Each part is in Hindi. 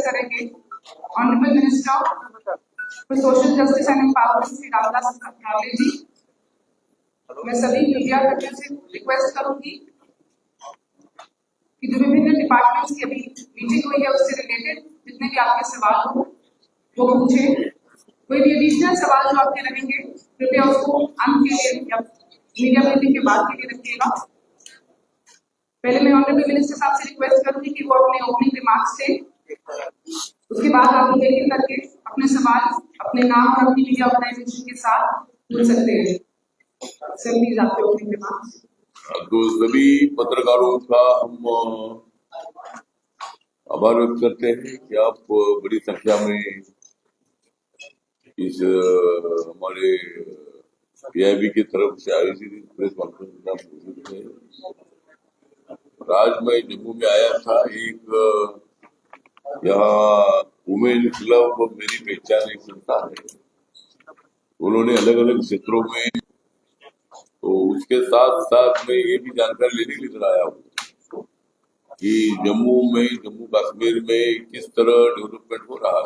करेंगे honourable minister for social justice and empowerment Shri Ramdas Athawale ji. मैं सभी मीडिया कर्मियों से रिक्वेस्ट करूंगी कि जो विभिन्न डिपार्टमेंट्स की अभी मीटिंग हुई है उससे रिलेटेड जितने भी आपके सवाल हो वो पूछे। कोई भी एडिशनल सवाल जो आपके रहेंगे कृपया उसको अंत के लिए या मीडिया मीटिंग के बाद के लिए रखिएगा। पहले मैं ऑनरेबल मिनिस्टर साहब से रिक्वेस्ट करूंगी कि वो अपने ओपनिंग रिमार्क्स से उसके बाद आप लोग एक करके अपने सवाल अपने नाम और अपनी मीडिया ऑर्गेनाइजेशन के साथ पूछ सकते हैं। सर प्लीज आपके ओपनिंग रिमार्क्स। तो सभी पत्रकारों का हम आभार व्यक्त करते हैं कि आप बड़ी संख्या में इस हमारे पीआईबी की तरफ से आयोजित प्रेस कॉन्फ्रेंस में मौजूद है। आज मैं जम्मू में आया था, एक यहाँ वुमेन क्लब मेरी पहचान एक संस्था है, उन्होंने अलग अलग क्षेत्रों में, तो उसके साथ साथ मैं ये भी जानकारी लेने के लिए आया हूँ कि जम्मू कश्मीर में किस तरह डेवलपमेंट हो रहा है,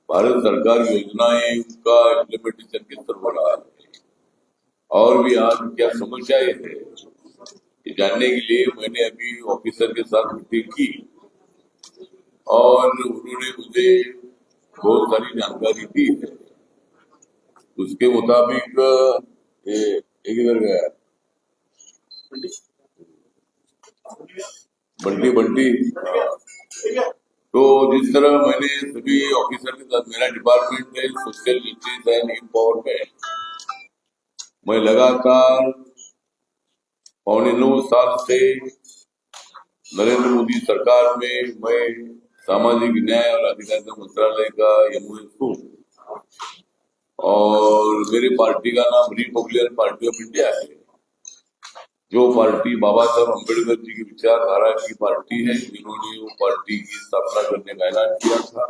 भारत सरकार योजनाएं का इम्प्लीमेंटेशन किस तरह हो रहा है, और भी आज क्या समस्याएं है ये जानने के लिए मैंने अभी ऑफिसर के साथ मीटिंग की और उन्होंने मुझे बहुत सारी जानकारी दी है। उसके मुताबिक एक इधर गया बंटी तो जिस तरह मैंने सभी ऑफिसर के साथ, मेरा डिपार्टमेंट है सोशल जस्टिस एंड एम्पावरमेंट, मैं लगातार 9.25 साल से नरेंद्र मोदी सरकार में मैं सामाजिक न्याय और अधिकारिता मंत्रालय का एमओएस हूँ और मेरी पार्टी का नाम रिपब्लिकन पार्टी ऑफ इंडिया है, जो पार्टी बाबा साहब अम्बेडकर जी की विचारधारा की पार्टी है, जिन्होंने वो पार्टी की स्थापना करने का ऐलान किया था।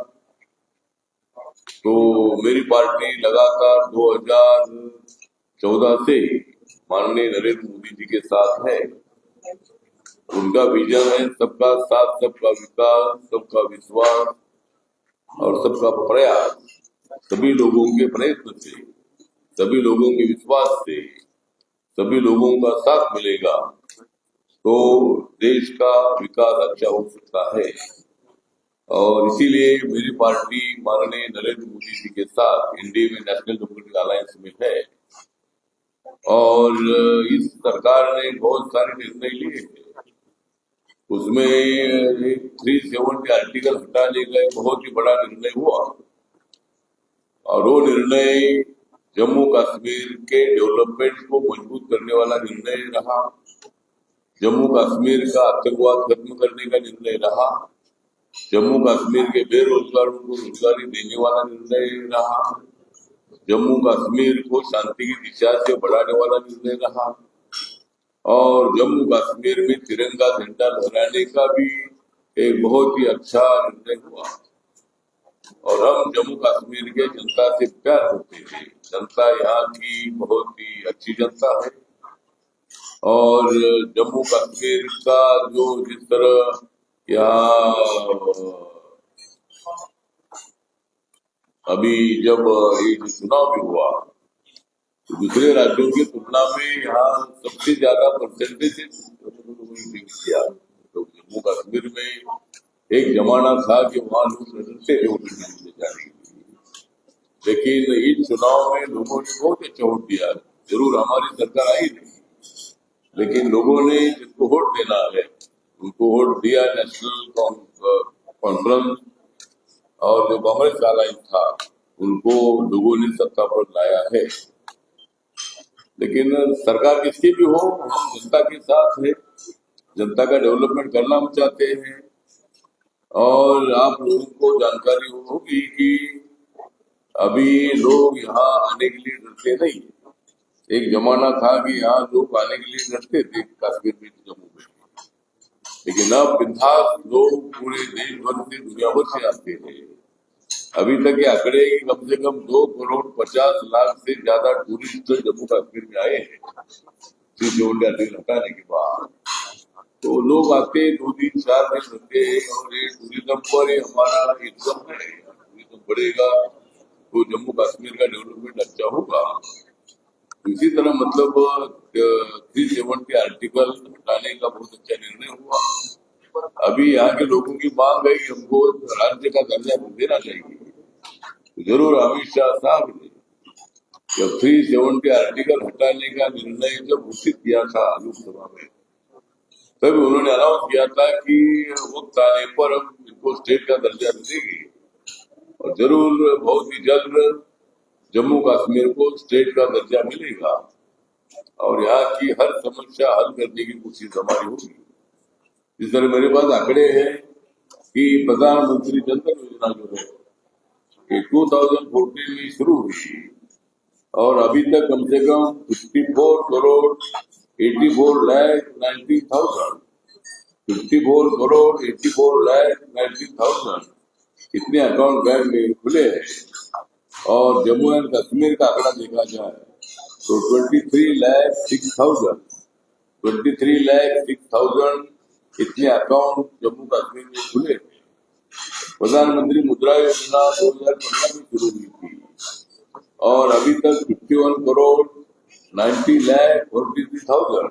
तो मेरी पार्टी लगातार 2014 से माननीय नरेंद्र मोदी जी के साथ है। उनका विजन है सबका साथ, सबका विकास, सबका विश्वास और सबका प्रयास। सभी लोगों के प्रयत्न से, सभी लोगों के विश्वास से, सभी लोगों का साथ मिलेगा तो देश का विकास अच्छा हो सकता है। और इसीलिए मेरी पार्टी माननीय नरेंद्र मोदी जी के साथ एनडीए में, नेशनल डेमोक्रेटिक अलायंस में है और इस सरकार ने बहुत सारे निर्णय लिए हैं। उसमें 370 आर्टिकल हटाने का एक बहुत ही बड़ा निर्णय हुआ और वो निर्णय जम्मू कश्मीर के डेवलपमेंट को मजबूत करने वाला निर्णय रहा, जम्मू कश्मीर का आतंकवाद खत्म करने का निर्णय रहा, जम्मू कश्मीर के बेरोजगारों को रोजगारी देने वाला निर्णय रहा, जम्मू कश्मीर को शांति की दिशा से बढ़ाने वाला निर्णय रहा और जम्मू कश्मीर में तिरंगा झंडा लहराने का भी एक बहुत ही अच्छा निर्णय हुआ। और हम जम्मू कश्मीर के जनता से प्यार करते हैं, जनता यहाँ की बहुत ही अच्छी जनता है और जम्मू कश्मीर का जो जिस तरह यहाँ अभी जब ये चुनाव भी हुआ तो दूसरे राज्यों की तुलना में यहाँ सबसे ज्यादा परसेंटेज किया। तो जम्मू कश्मीर में एक जमाना था कि वहाँ लोग डरते थे वोट देने जाने के लिए, लेकिन इस चुनाव में लोगों ने बहुत अच्छा वोट दिया। जरूर हमारी सरकार आई नहीं, लेकिन लोगों ने जिसको वोट देना है उनको वोट दिया। नेशनल कॉन्फ्रेंस और जो कांग्रेस का अलायंस था उनको लोगों ने सत्ता पर लाया है। लेकिन सरकार किसकी भी हो, हम जनता के साथ है, जनता का डेवलपमेंट करना हम चाहते हैं। और आप लोगों को जानकारी होगी कि अभी लोग यहाँ आने के लिए डरते नहीं। एक जमाना था कि यहाँ लोग आने के लिए डरते थे कश्मीर में, जम्मू में, लेकिन अब बिंदास लोग पूरे देश भर से, दुनिया भर से आते हैं। अभी तक के आंकड़े कम से कम 2,50,00,000 से ज्यादा टूरिस्ट जम्मू कश्मीर में आए हैं 370 हटाने के बाद। तो लोग आते 2 दिन 4 दिन रहते हैं और ये टूरिज्म पर ये हमारा इनकम है। टूरिज्म बढ़ेगा तो जम्मू कश्मीर का डेवलपमेंट अच्छा होगा। इसी तरह मतलब 370 आर्टिकल हटाने का बहुत अच्छा निर्णय हुआ। अभी यहाँ के लोगों की मांग है कि हमको राज्य का दर्जा देना चाहिए। जरूर अमित शाह साहब ने जब 370 आर्टिकल हटाने का निर्णय जब घोषित किया था लोकसभा में, तब उन्होंने अनाउंस किया था कि वक्त आने पर हम इनको स्टेट का दर्जा देंगे और जरूर बहुत ही जल्द जम्मू कश्मीर को स्टेट का दर्जा मिलेगा और यहाँ की हर समस्या हल करने की कोशिश हमारी होगी। इस तरह मेरे पास आंकड़े हैं कि प्रधानमंत्री जन धन योजना जो है ये 2014 में शुरू हुई और अभी तक कम से कम 54 करोड़ 84 लाख 90,000 54 करोड़ 84 लाख 90,000 इतने अकाउंट बैंक में खुले हैं। और जम्मू एंड कश्मीर का आंकड़ा देखा जाए तो 23 लाख 6,000 इतने अकाउंट जम्मू कश्मीर में खुले। प्रधानमंत्री मुद्रा योजना 2015 में शुरू हुई थी और अभी तक 51 करोड़ 90 लाख 43,000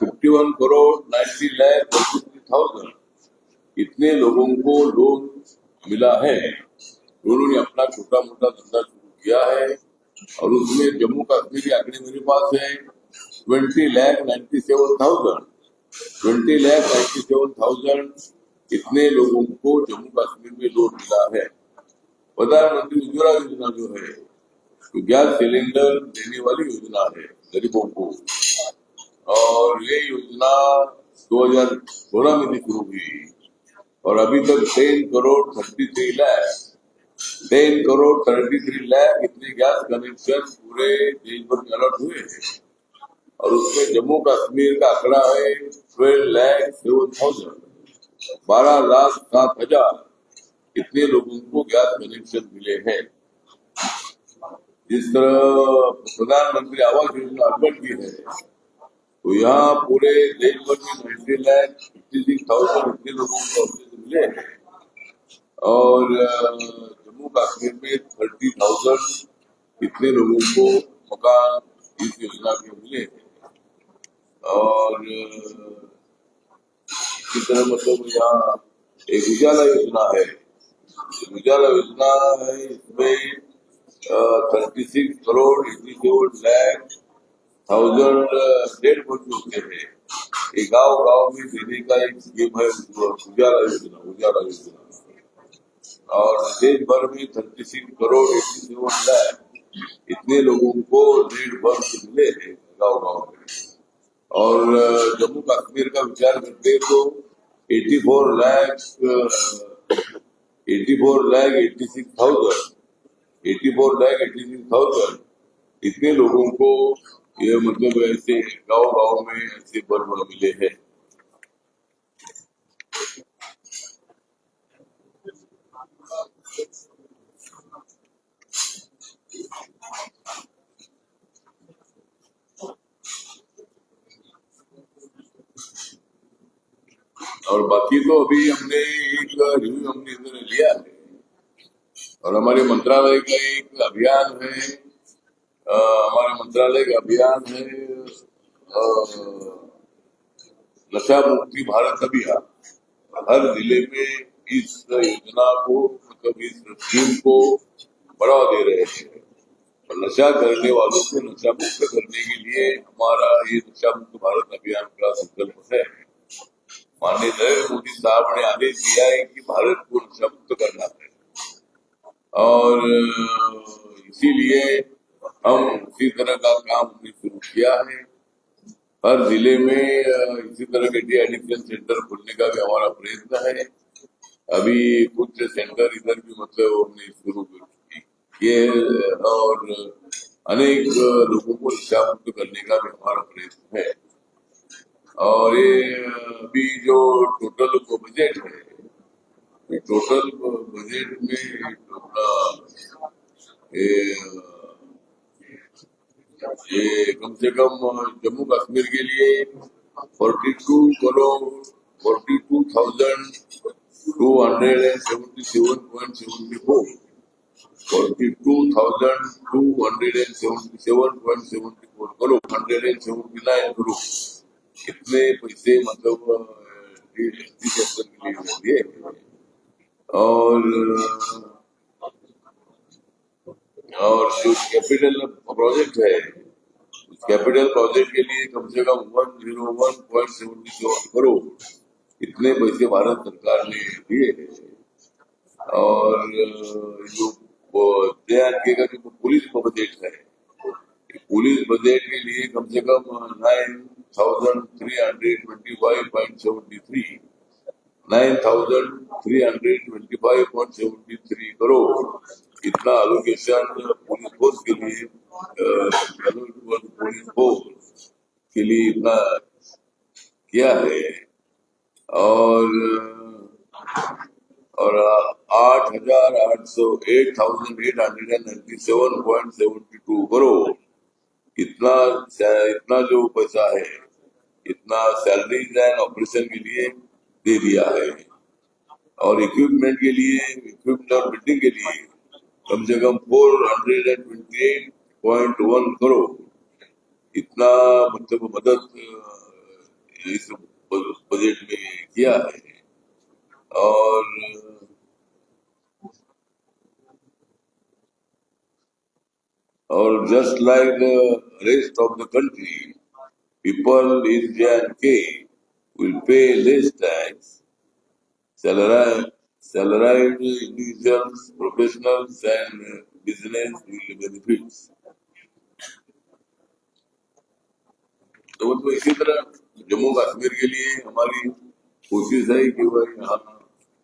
51 करोड़ 90 लाख 43,000 इतने लोगों को लोन मिला है। उन्होंने अपना छोटा मोटा धंधा शुरू किया है और उसमें जम्मू कश्मीर के आंकड़े मेरे पास है 20,97,000 इतने लोगों को जम्मू कश्मीर में लोन मिला है। प्रधानमंत्री उज्ज्वला योजना जो है तो गैस सिलेंडर देने वाली योजना है गरीबों को और ये योजना 2016 में शुरू हुई और अभी तक 10 करोड़ 33 लाख इतने गैस कनेक्शन पूरे देश भर में अलर्ट हुए हैं और उसमें जम्मू कश्मीर का आंकड़ा है 12,07,000 इतने लोगों को गैस कनेक्शन मिले हैं। जिस तरह प्रधानमंत्री आवास योजना अर्बन की है तो यहाँ पूरे देश भर में 90,56,000 इतने लोगों को मिले हैं और जम्मू कश्मीर में 30,000 इतने लोगों को मकान इस योजना के मिले हैं। और इसी तरह मतलब यहाँ एक उजाला योजना है। उजाला योजना है इसमें 36 करोड़ 87 लाख 1,000 होते हैं। ये गाँव में देने का एक स्कीम है उजाला योजना और देश भर में 36 करोड़ 87 लाख इतने लोगों को ऋण वर्ष मिले हैं गाँव में। और जम्मू कश्मीर का विचार करते तो 84 लाख 86,000 इतने लोगों को ये मतलब ऐसे गाँव में ऐसे वर्ग मिले हैं। और बाकी तो अभी हमने एक रिव्यू हमने इधर लिया है और हमारे मंत्रालय का एक अभियान है। हमारे मंत्रालय का अभियान है नशा मुक्ति भारत अभियान। हर जिले में इस योजना को मतलब इस स्कीम को बढ़ावा दे रहे हैं और नशा करने वालों को नशा मुक्त करने के लिए हमारा ये नशा मुक्त भारत अभियान का संकल्प है। माननीय नरेंद्र मोदी साहब ने आदेश दिया है कि भारत को नशा मुक्त करना है और इसीलिए हम इसी तरह का काम हमने शुरू किया है। हर जिले में इसी तरह के डी एडिक्शन सेंटर खोलने का भी हमारा प्रयत्न है। अभी कुछ सेंटर इधर भी मतलब हमने शुरू किए और अनेक लोगों को नशा मुक्त करने का भी हमारा प्रयत्न है। और ये अभी जो टोटल बजट है टोटल बजट में ये कम से कम जम्मू कश्मीर के लिए 42,277.74. 42,277.74 करोड़, 179 करोड़। इतने पैसे मतलब जीएसटी सेक्टर के लिए दिए। और जो कैपिटल प्रोजेक्ट है, उस कैपिटल प्रोजेक्ट के लिए कम से कम 101.77 करोड़ इतने पैसे भारत सरकार ने दिए हैं। और जो जे.एंड.के का जो पुलिस बजट है, पुलिस बजट के लिए कम से कम 9,325.73 करोड़ इतना एलोकेशन पुलिस फोर्स के लिए इतना किया है। और 8,897.72 करोड़ इतना जो पैसा है, इतना सैलरीज एंड ऑपरेशन के लिए दे दिया है। और इक्विपमेंट के लिए, इक्विपमेंट और बिल्डिंग के लिए कम से कम 428.1 करोड़ इतना मतलब मदद इस बजट में किया है। और just like the rest of the country, people in J&K will pay less tax. Salaried individuals, professionals and business will benefit. तो इसी तरह जम्मू कश्मीर के लिए हमारी कोशिश है कि वह यहाँ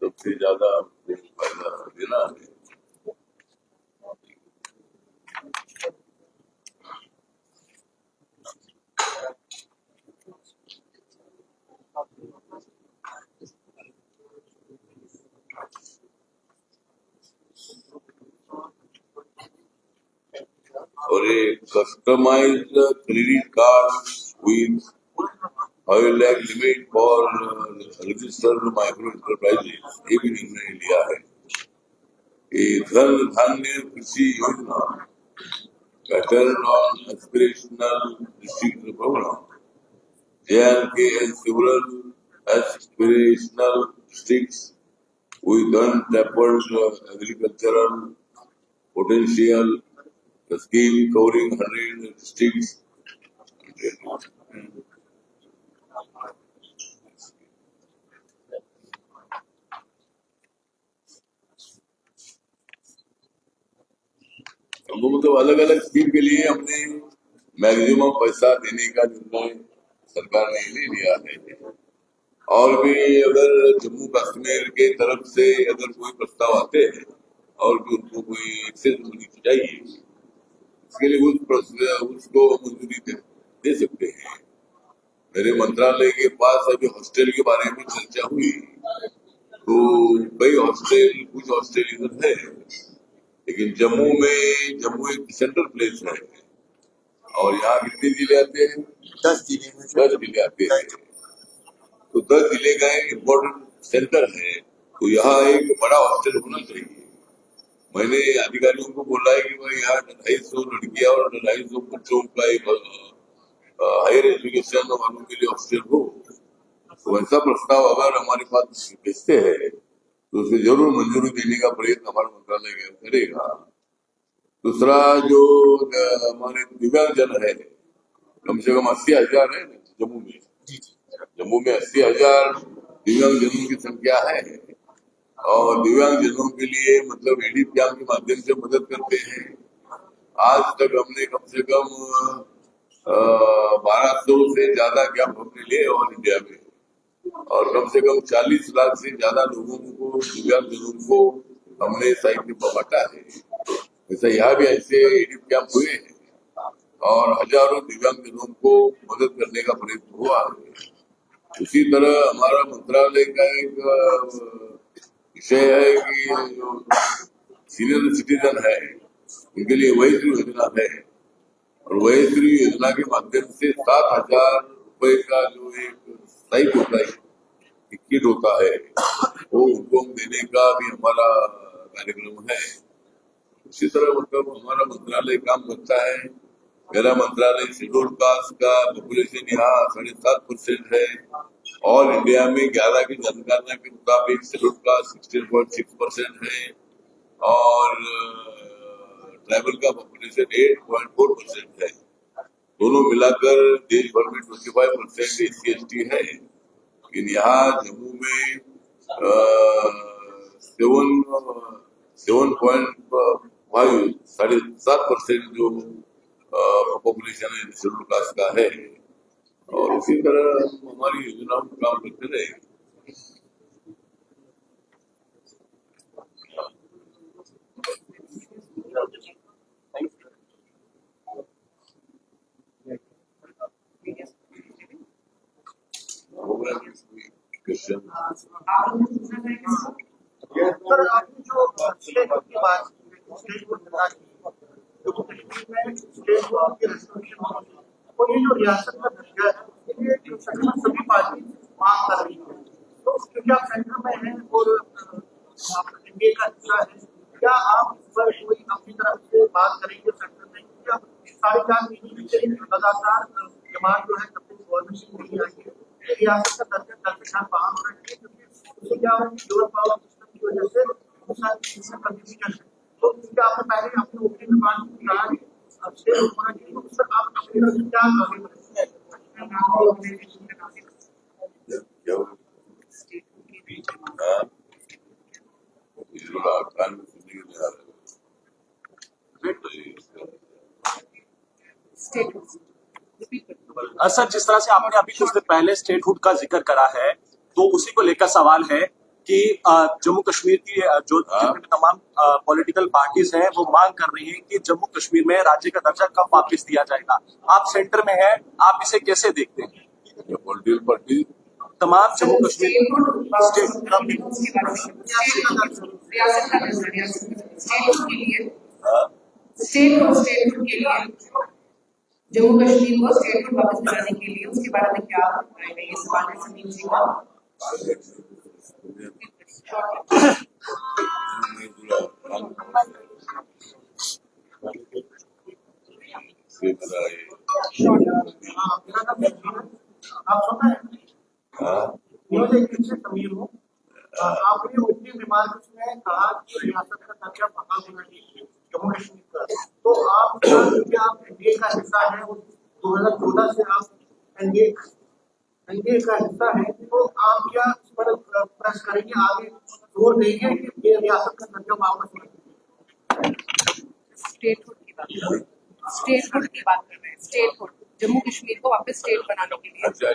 सबसे ज्यादा फायदा देना है। और एक customized credit card with 5 lakh limit for registered micro enterprises, ये भी निर्णय लिया है। Dhan Dhanya Krishi Yojana, pattern on aspirational district programme, J&K and several aspirational districts with untapped agricultural potential. The scheme covering 100 districts. मतलब अलग अलग स्कीम के लिए हमने मैक्सिमम पैसा देने का निर्णय सरकार ने ले लिया है। और भी अगर जम्मू कश्मीर के तरफ से अगर कोई प्रस्ताव आते हैं और भी उनको कोई एक्सेस मनी चाहिए, इसके लिए उसको मंजूरी दे सकते हैं। मेरे मंत्रालय के पास अभी हॉस्टल के बारे में चर्चा हुई, तो कई हॉस्टल, कुछ हॉस्टल इधर है, लेकिन जम्मू एक सेंट्रल प्लेस है। और यहाँ कितने जिले आते हैं? 10 जिले आते हैं। तो 10 जिले का एक इम्पोर्टेंट सेंटर है, तो यहाँ एक बड़ा हॉस्टल होना चाहिए। मैंने अधिकारियों को बोला है कि भाई यहाँ 250 लड़कियां और 250 बच्चों का एक हायर एजुकेशन वालों के लिए हॉस्टल हो। तो ऐसा प्रस्ताव अगर हमारे पास भेजते हैं तो उसे जरूर मंजूरी देने का प्रयत्न हमारा मंत्रालय करेगा। दूसरा, जो हमारे दिव्यांगजन है, कम से कम 80,000 है जम्मू में 80,000 दिव्यांगजनों की संख्या है। और दिव्यांगजनों के लिए मतलब एडीप कैंप के माध्यम से मदद करते हैं। आज तक हमने कम से कम 1200 से ज्यादा कैंप हमने लिए ऑल इंडिया में, और कम से कम 40 लाख से ज्यादा लोगों को, दिव्यांगजनों को हमने साहित्य पर बांटा है। ऐसा यहाँ भी ऐसे एडीप कैंप हुए हैं और हजारों दिव्यांगजनों को मदद करने का प्रयत्न हुआ है। उसी तरह हमारा मंत्रालय का एक विषय है कि जो सीनियर सिटीजन है उनके लिए वही योजना है, और वही योजना के माध्यम से 7,000 रुपए का जो एक साइट होता है, टिकट होता है, वो उनको देने का भी हमारा कार्यक्रम है। उसी तरह मतलब हमारा मंत्रालय काम करता है। मेरा मंत्रालय शेड्यूल कास्ट का पॉपुलेशन यहाँ 7.5% है। ऑल इंडिया में 11 की जनगणना के मुताबिक शेड्यूल कास्ट 16.6% है और ट्राइबल का पॉपुलेशन 8.4% है। दोनों मिलाकर देश भर में 25% SC/ST है। लेकिन यहाँ जम्मू में 7.5% जो पॉपुलेशन है शेड्यूल कास्ट का है। और उसी तरह हमारी योजनाओं में काम करते रहे। क्वेश्चन आप लोग पूछना चाहेंगे सर? सर आपने जो स्टेट की बात स्टेट को बता दी तो कश्मीर में स्टेट को की रेस्ट्रिक्शन और ये जो रियासत का दर्जा है ये तकरीबन सभी पार्टी मांग कर रही है। तो क्योंकि आप सेंटर में हैं और आप एनडीए का हिस्सा है, क्या आप इस पर कोई अपनी तरफ से बात करेंगे सेंटर में? क्योंकि अब 4.5 महीने से लगातार डिमांड जो है तब तक गवर्नमेंट नहीं आई है, रियासत का दर्जा दरमियान बहाल हो रहा है क्योंकि उससे क्या है कि ड्यूअल पावर सिस्टम की वजह से बहुत सारी चीजें कंफ्यूजन है। तो क्योंकि आपने पहले अपने ओपनिंग में बात की कहा कि अब से होना चाहिए, तो सर आप अपनी तरफ से क्या आगे बढ़ेंगे? सर जिस तरह से आपने अभी कुछ दिन पहले स्टेटहुड का जिक्र करा है तो उसी को लेकर सवाल है कि जम्मू कश्मीर की जो तमाम पॉलिटिकल पार्टीज हैं वो मांग कर रही हैं कि जम्मू कश्मीर में राज्य का दर्जा कब वापस दिया जाएगा। आप सेंटर में हैं, आप इसे कैसे देखते हैं? पॉलिटिकल पार्टी तमाम जम्मू कश्मीर स्टेटहुड के लिए जम्मू कश्मीर को स्टेटहुड वापस दिलाने के लिए उसके बारे में क्या राय है? ये सवाल है समीर जी का। आप सुन रहे हैं? मुझे एक से समीर हूँ। आपने ओपनिंग रिमार्क्स में कहा कि रियासत का दर्जा बहाल होना चाहिए जम्मू कश्मीर का, तो आप एनडीए का हिस्सा है और 2014 से आप एनडीए का हिस्सा है, तो आप क्या इस पर प्रेस करेंगे, आगे जोर देंगे कि ये रियासत का दर्जा वापस होना चाहिए? स्टेटहुड की बात कर रहे हैं, स्टेटहुड जम्मू कश्मीर को वापस स्टेट बनाने के लिए। अच्छा,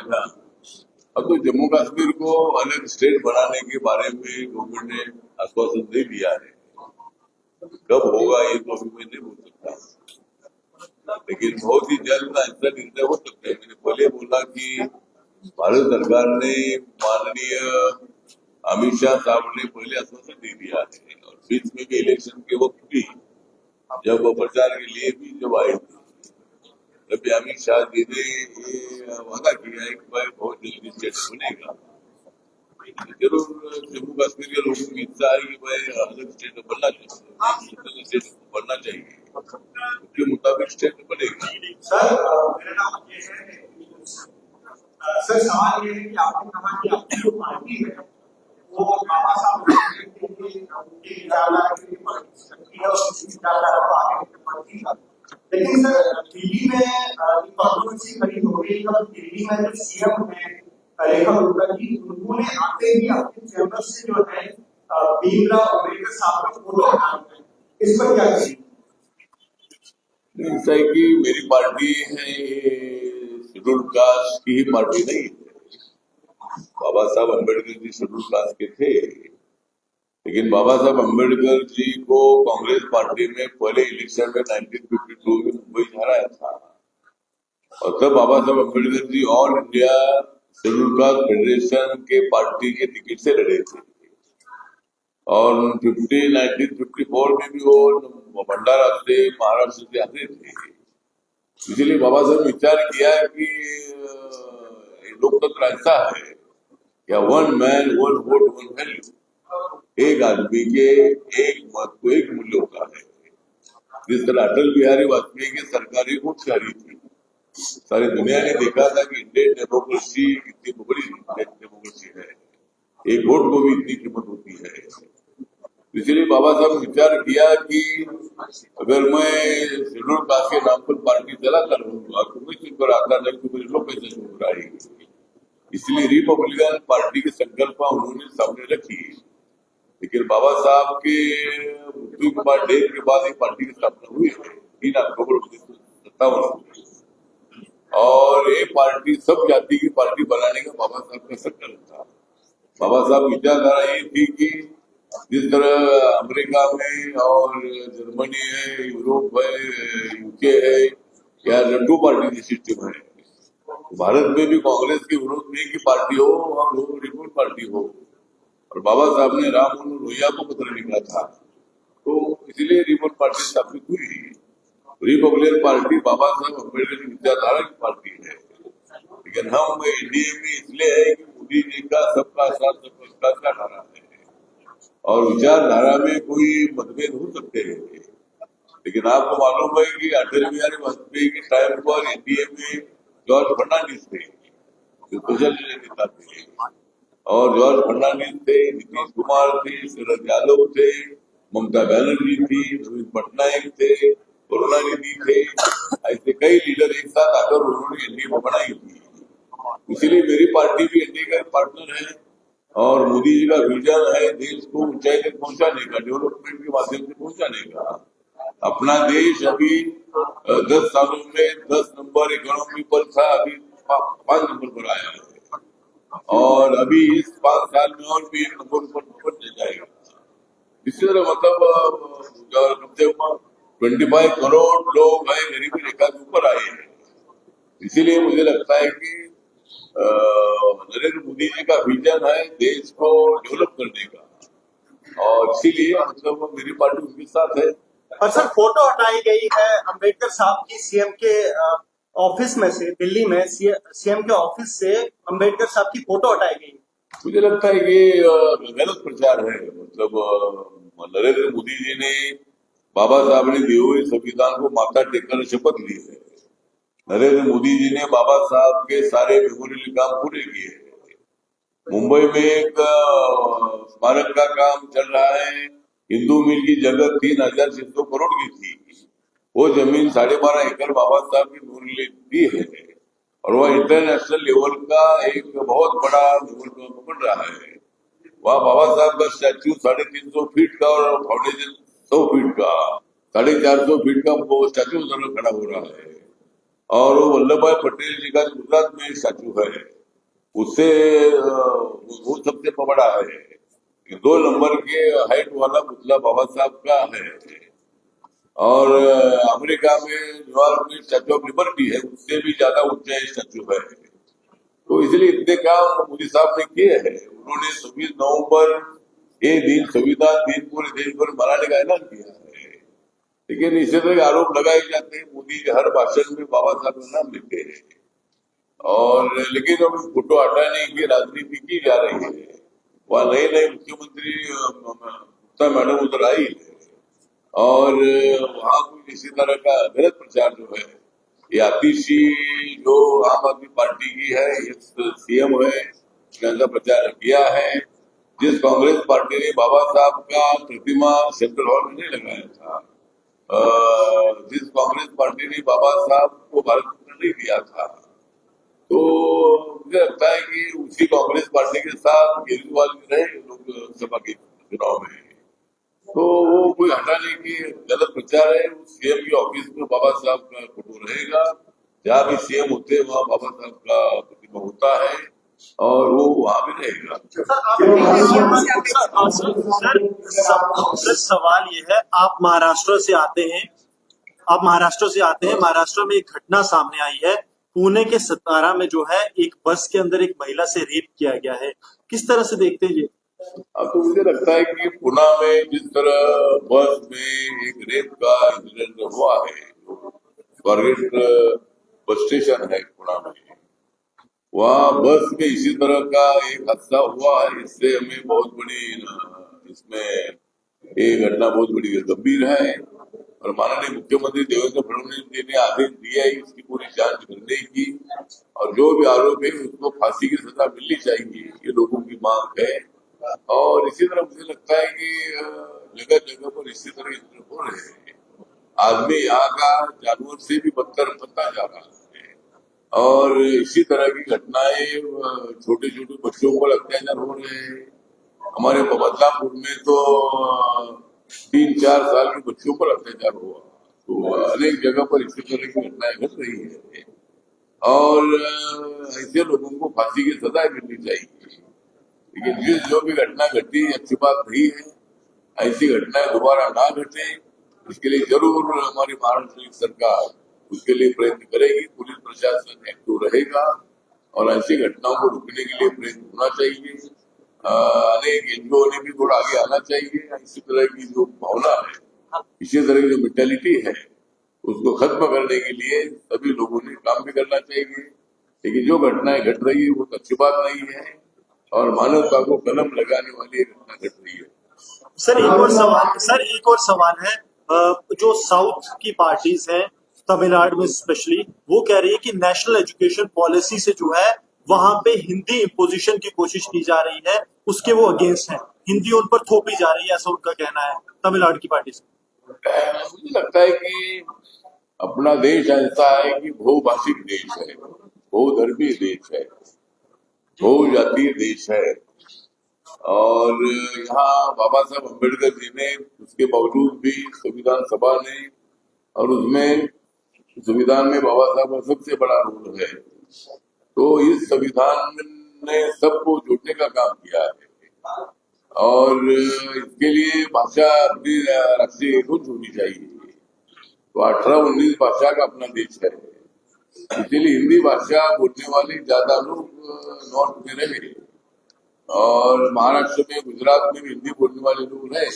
अब तो जम्मू कश्मीर को अलग स्टेट बनाने के बारे में गवर्नमेंट ने आश्वासन दे दिया है। कब होगा ये तो अभी मैं नहीं बोल सकता, लेकिन बहुत ही जल्द ऐसा निर्णय हो सकता है। मैंने पहले बोला कि भारत सरकार ने माननीय अमित शाह साहब ने पहले आश्वासन दे दिया है और बीच में भी इलेक्शन के वक्त भी जब वो प्रचार के लिए भी जब आए थे तभी अमित शाह जी ने ये वादा किया है कि भाई बहुत जल्दी स्टेट बनेगा। जरूर जम्मू कश्मीर के लोगों की इच्छा है कि भाई अलग स्टेट बनना चाहिए, स्टेट बनना चाहिए, उसके मुताबिक स्टेट बनेगा। सर सवाल ये है कि आपने कहा कि आपकी जो पार्टी है वो बाबा साहब लेकिन सर दिल्ली में कंट्रोवर्सी खड़ी हो रही है और दिल्ली में जो सीएम है रेखा गुप्ता जी, उन्होंने आते ही अपने चैम्बर से जो है भीमराव अम्बेडकर साहब का फोटो हटा दिया। इस पर क्या कहेंगे? ऐसा है कि मेरी पार्टी है शेड्यूल कास्ट की ही पार्टी नहीं है। बाबा साहब अम्बेडकर जी शेड्यूल कास्ट के थे, लेकिन बाबा साहब अम्बेडकर जी को कांग्रेस पार्टी में पहले इलेक्शन में 1952 में मुंबई हराया था और तब Baba Saheb Ambedkar ji all India scheduled caste federation के पार्टी के टिकट से लड़े थे और 1954 में भी वो भंडारा से महाराष्ट्र से आते थे। इसलिए बाबा साहब ने विचार किया कि लोकतंत्र ऐसा है या one man one vote one value, एक आदमी के एक मत को एक मूल्य होता है। जिस तरह अटल बिहारी वाजपेयी की सरकार ही बहुत सारी थी, सारी दुनिया ने देखा था कि इंडियन डेमोक्रेसी इतनी बड़ी डेमोक्रेसी है, एक वोट को भी इतनी कीमत होती है। इसलिए बाबा साहब ने विचार किया कि अगर मैं शेड्यूल कास्ट के नाम पर पार्टी चलाता रहूंगा तो मैं चुन कर आता नहीं तो मेरे लोग कैसे चुन कर आएंगे। इसलिए रिपब्लिकन पार्टी की संकल्पना उन्होंने सामने रखी, लेकिन बाबा साहब के मृत्यु के बाद डेट के बाद एक पार्टी की स्थापना हुई है 3 अक्टूबर 1957 को, और ये पार्टी सब जाति की पार्टी बनाने का बाबा साहब का संकल्प था। बाबा साहब की विचारधारा ये थी कि जिस तरह अमेरिका में और जर्मनी है, यूरोप है, यूके है, या टू पार्टी की सिस्टम है, भारत में भी कांग्रेस के विरोध में की पार्टी हो और वो रिपब्लिकन पार्टी हो। और बाबा साहब ने राम मनोहर लोहिया को पत्र लिखा था, तो इसलिए रिपब्लिकन पार्टी स्थापित हुई। रिपब्लिकन पार्टी बाबा साहब अम्बेडकर की विचारधारा की पार्टी है, लेकिन हम एनडीए में इसलिए है कि मोदी जी का सबका साथ सबका विकास का नारा है और विचारधारा में कोई मतभेद हो सकते हैं, लेकिन आपको मालूम है कि अटल बिहारी वाजपेयी के टाइम पर एनडीए में जॉर्ज फर्नांडिस थे जो सोशल नेता थे, और जॉर्ज फर्नांडिस थे, नीतीश कुमार थे, शरद यादव थे, ममता बनर्जी थी, नवीन पटनायक थे, करुणानिधि थे, ऐसे कई लीडर एक साथ आकर उन्होंने एनडीए को बनाई थी। इसीलिए मेरी पार्टी भी एनडीए का पार्टनर है और मोदी जी का विजन है देश को ऊंचाई तक पहुंचाने का, डेवलपमेंट के माध्यम से पहुंचाने का। अपना देश अभी 10 सालों में 10 नंबर इकोनॉमी पर था, अभी 5 नंबर पर आया है और अभी इस 5 साल में और भी 1 नंबर पर पहुंच जाएगा। इसी तरह मतलब कम से कम 25 करोड़ लोग हैं गरीबी रेखा के ऊपर आए हैं। इसीलिए मुझे लगता है कि नरेंद्र मोदी जी का विजन है देश को डेवलप करने का, और इसीलिए मतलब मेरी पार्टी उनके साथ है। और सर फोटो हटाई गई है अंबेडकर साहब की सीएम के ऑफिस में से, दिल्ली में सीएम के ऑफिस से अंबेडकर साहब की फोटो हटाई गई। मुझे लगता है कि गलत प्रचार है। मतलब नरेंद्र मोदी जी ने बाबा साहब ने दिए हुए संविधान को माथा टेककर शपथ ली है। नरेंद्र मोदी जी ने बाबा साहब के सारे मेमोरियल काम पूरे किए हैं। मुंबई में एक स्मारक का काम चल रहा है, हिंदू मिल की जगह 3600 करोड़ की थी, वो जमीन 12.5 एकड़ बाबा साहब की मेमोरियल दी है और वह इंटरनेशनल लेवल का एक बहुत बड़ा लेवल बन रहा है। वहाँ बाबा साहब का स्टैच्यू 350 फीट का और फाउंडेशन 100 फीट का, 450 फीट का वो स्टैच्यू खड़ा हो रहा है। और वल्लभ भाई पटेल जी का गुजरात में स्टैच्यू है, उससे वो सबसे बड़ा है। 2 नंबर के हाइट वाला पुतला बाबा साहब का है। और अमेरिका में न्यूयॉर्क में स्टैच्यू ऑफ लिबर्टी है, उससे भी ज्यादा ऊंचा स्टैच्यू है। तो इसलिए इतने काम मोदी साहब ने किए हैं। उन्होंने 26 नवंबर ये दिन संविधान दिन पूरे देश भर मनाने का ऐलान किया है, लेकिन इसी तरह के आरोप लगाए जाते हैं। मोदी जी हर भाषण में बाबा साहब का नाम लेते हैं और लेकिन अब फोटो हटाने की राजनीति की जा रही है। वहाँ नई नई मुख्यमंत्री ममता मैडम उधर आई है और वहाँ कोई इसी तरह का गलत प्रचार जो है, ये आतिशी जो आम आदमी पार्टी की है, सीएम है, इसका प्रचार किया है। जिस कांग्रेस पार्टी ने बाबा साहब का प्रतिमा सेंट्रल हॉल में नहीं लगाया था, जिस कांग्रेस पार्टी ने बाबा साहब को भारत रत्न नहीं दिया था, तो मुझे लगता है कि उसी कांग्रेस पार्टी के साथ केजरीवाल भी रहे लोकसभा के चुनाव में, तो वो कोई हटाने की गलत प्रचार है। सीएम के ऑफिस में बाबा साहब का फोटो रहेगा, जहाँ भी सीएम होते हैं वहाँ बाबा साहब का प्रतिमा होता है और वो वहाँ भी रहेगा। सर सवाल ये है, आप महाराष्ट्र से आते हैं, महाराष्ट्र में एक घटना सामने आई है, पुणे के सतारा में जो है एक बस के अंदर एक महिला से रेप किया गया है, किस तरह से देखते हैं ये? अब तो मुझे लगता है कि पुणे में जिस तरह बस में एक रेप का इंसिडेंट हुआ है, स्वारगेट बस स्टेशन है पुणे में, वहाँ बस में इसी तरह का एक हादसा हुआ है। इससे हमें बहुत बड़ी इसमें ये घटना बहुत बड़ी गंभीर है और माननीय मुख्यमंत्री देवेंद्र फडणवीस जी ने आदेश दिया है इसकी पूरी जांच करने की और जो भी आरोपी है उसको फांसी की सजा मिलनी चाहिए, ये लोगों की मांग है। और इसी तरह मुझे लगता है कि जगह जगह पर इसी तरह इंसिडेंट हो रहे हैं। आदमी यहाँ का जानवर से भी बदतर बनता जा रहा है और इसी तरह की घटनाएं छोटे छोटे बच्चों पर अत्याचार हो रहे हैं। हमारे बदलापुर में तो 3-4 साल के बच्चों पर अत्याचार हुआ। तो अनेक जगह पर इसी तरह की घटनाएं घट रही है और ऐसे लोगों को फांसी की सजा मिलनी चाहिए। लेकिन जो भी घटना घटी अच्छी बात नहीं है, ऐसी घटनाएं दोबारा ना घटे इसके लिए जरूर हमारी महाराष्ट्र सरकार उसके लिए प्रयत्न करेगी। पुलिस प्रशासन एक्टिव रहेगा और ऐसी घटनाओं को रोकने के लिए प्रयत्न होना चाहिए। अनेक एनजीओ ने भी थोड़ा आगे आना चाहिए। इसी तरह की जो भावना है, इसी तरह की जो मेंटालिटी है उसको खत्म करने के लिए सभी लोगों ने काम भी करना चाहिए। लेकिन जो घटनाएं घट रही है वो तो अच्छी बात नहीं है और मानवता को कलम लगाने वाली एक घटना घट रही है। सर एक और सवाल है। जो साउथ की पार्टीज हैं तमिलनाडु में स्पेशली, वो कह रही है कि नेशनल एजुकेशन पॉलिसी से जो है वहां पे हिंदी इम्पोजिशन की कोशिश की जा रही है, उसके वो अगेंस्ट हैं, हिंदी उन पर थोपी जा रही है, ऐसा उनका कहना है तमिलनाडु की पार्टी से। मुझे लगता है कि अपना देश ऐसा है कि बहुभाषिक देश है, बहुधर्मी देश है, बहुजातीय देश है और यहाँ बाबा साहब अम्बेडकर जी ने उसके बावजूद भी संविधान सभा ने और उसमें संविधान में बाबा साहब का सबसे बड़ा रोल है। तो इस संविधान ने सबको जोड़ने का काम किया है और इसके लिए भाषा अपनी राष्ट्रीय कुछ होनी चाहिए। तो 18-19 भाषा का अपना देश है, इसीलिए हिंदी भाषा बोलने वाले ज्यादा लोग नॉर्थ में रहे और महाराष्ट्र में गुजरात में भी हिंदी बोलने वाले लोग हैं।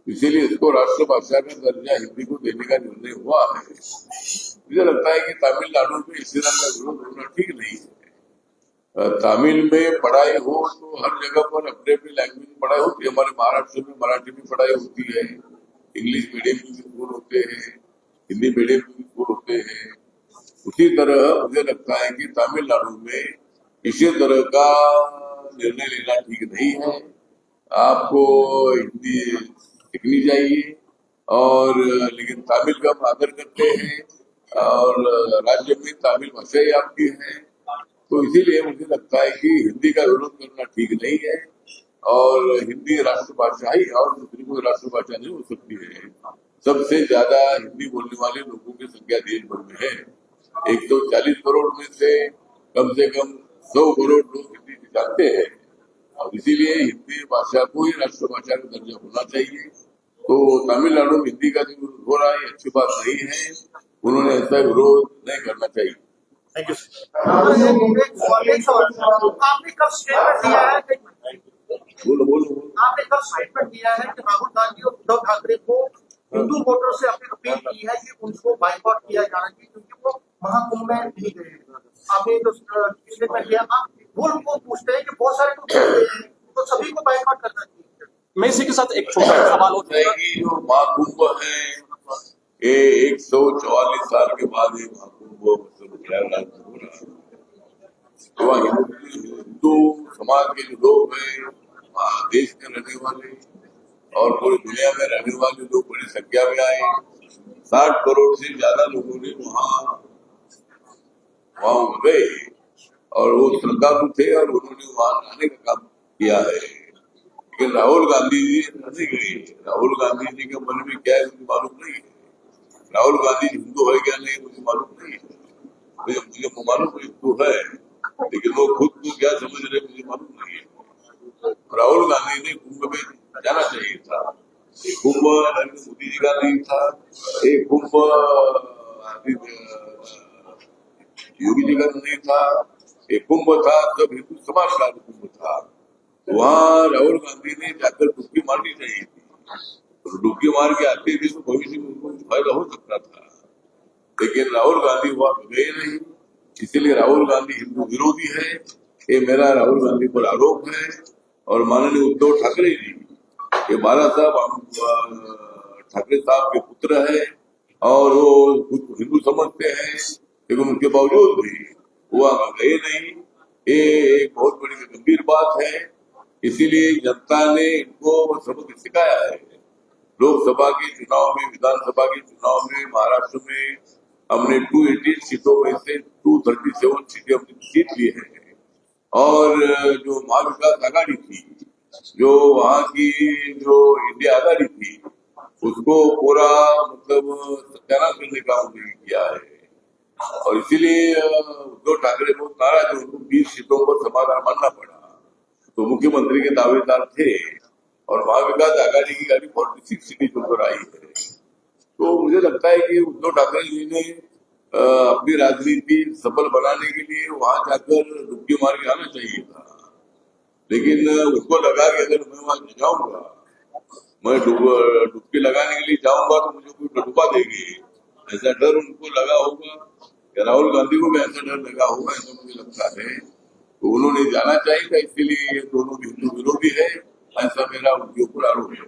इसीलिए इसको राष्ट्रभाषा का दर्जा हिंदी को देने का निर्णय हुआ है। मुझे लगता है कि तमिलनाडु में इस तरह का विरोध होना ठीक नहीं है। तमिल में पढ़ाई हो तो हर जगह पर अपने अपनी लैंग्वेज में पढ़ाई होती है। हमारे महाराष्ट्र में मराठी में पढ़ाई होती है, इंग्लिश मीडियम में भी स्कूल होते हैं, हिंदी मीडियम में भी स्कूल होते हैं। उसी तरह मुझे लगता है कि तमिलनाडु में इसी तरह का निर्णय लेना ठीक नहीं है। आपको हिंदी सीखनी चाहिए और लेकिन तमिल का हम आदर करते हैं और राज्य में तमिल भाषा ही आपकी है, तो इसीलिए मुझे लगता है कि हिंदी का विरोध करना ठीक नहीं है और हिंदी राष्ट्रभाषा ही और दूसरी कोई राष्ट्रभाषा नहीं हो सकती है। सबसे ज्यादा हिंदी बोलने वाले लोगों की संख्या देश भर में है। 140 करोड़ में से कम 100 करोड़ लोग हिंदी जानते हैं और इसीलिए हिंदी भाषा को ही राष्ट्रभाषा का दर्जा होना चाहिए। तो तमिलनाडु में हिंदी का जो विरोध हो रहा है अच्छी बात नहीं है, उन्होंने ऐसा विरोध नहीं करना चाहिए। Thank you. आपने कब स्टेटमेंट दिया है बोलो। आपने कब स्टेटमेंट दिया है कि राहुल गांधी और उद्धव ठाकरे को हिंदू वोटर से अपनी अपील की है कि उनको बाइकआउट किया जाना चाहिए क्योंकि वो महाकुंभ में नहीं गए? आपने जो स्टेटमेंट दिया, आप वो लोग पूछते हैं कि बहुत सारे लोग कहते हैं तो सभी को बाइकआउट करना चाहिए। मैं इसी के साथ एक छोटा सा सवाल होता है कि जो महाकुंभ है ये 144 साल के बाद ये महाकुंभ मतलब प्रयागराज में हो रहा है। तो हिंदू समाज के जो लोग हैं, देश में रहने वाले और पूरी दुनिया में रहने वाले लोग बड़ी संख्या में आए। 60 करोड़ से ज्यादा लोगों ने वहाँ गए और वो श्रद्धालु थे और उन्होंने वहां आने का काम किया है। लेकिन राहुल गांधी जी नहीं गए। राहुल गांधी जी के मन में क्या है मुझे मालूम नहीं है। राहुल गांधी हिंदू है क्या नहीं मुझे मालूम नहीं है। मुझे मालूम हिंदू है लेकिन वो खुद को क्या समझ रहे मुझे मालूम नहीं है। राहुल गांधी ने कुंभ में जाना चाहिए था। कुंभ नरेंद्र मोदी जी का नहीं था, एक कुंभ योगी जी का नहीं था, एक कुंभ था तब हिंदू समाज का कुंभ था। वहाँ राहुल गांधी ने जाकर डुबकी मारनी चाहिए थी। डुबकी मार के आते थे तो भविष्य में उनको फायदा हो सकता था, लेकिन राहुल गांधी वहां गए नहीं इसीलिए राहुल गांधी हिंदू विरोधी है, ये मेरा राहुल गांधी पर आरोप है। और माननीय उद्धव ठाकरे जी, ये बाला साहब ठाकरे साहब के पुत्र है और वो खुद को हिंदू समझते हैं, लेकिन उनके बावजूद भी वो आगे गए नहीं। ये एक बहुत बड़ी गंभीर बात है। इसीलिए जनता ने इनको सबक सिखाया है। लोकसभा के चुनाव में, विधानसभा के चुनाव में महाराष्ट्र में हमने 288 सीटों में से 237 सीटें हमने जीत ली है। और जो महाविकास आघाड़ी थी, जो वहाँ की जो इंडिया आघाड़ी थी, उसको पूरा मतलब सत्यानाश करने का उन्होंने किया है। और इसीलिए उद्धव ठाकरे बहुत नाराज है, उनको 20 सीटों पर समाधान मानना पड़ा। तो मुख्यमंत्री के दावेदार थे और महाविकास आघाड़ी की गाड़ी 46 सीटें चुनकर आई है। तो मुझे लगता है कि उद्धव ठाकरे जी ने अपनी राजनीति सफल बनाने के लिए वहां जाकर डुबकी मार के आना चाहिए था, लेकिन उसको लगा कि अगर मैं वहां जाऊंगा, मैं डुबकी लगाने के लिए जाऊंगा तो मुझे कोई डुबा देगी, ऐसा डर उनको लगा होगा। राहुल गांधी को भी ऐसा डर लगा होगा, ऐसा मुझे लगता है। तो उन्होंने जाना चाहिए था, इसीलिए ये दोनों हिंदू विरोधी है, ऐसा मेरा उनके ऊपर आरोप है।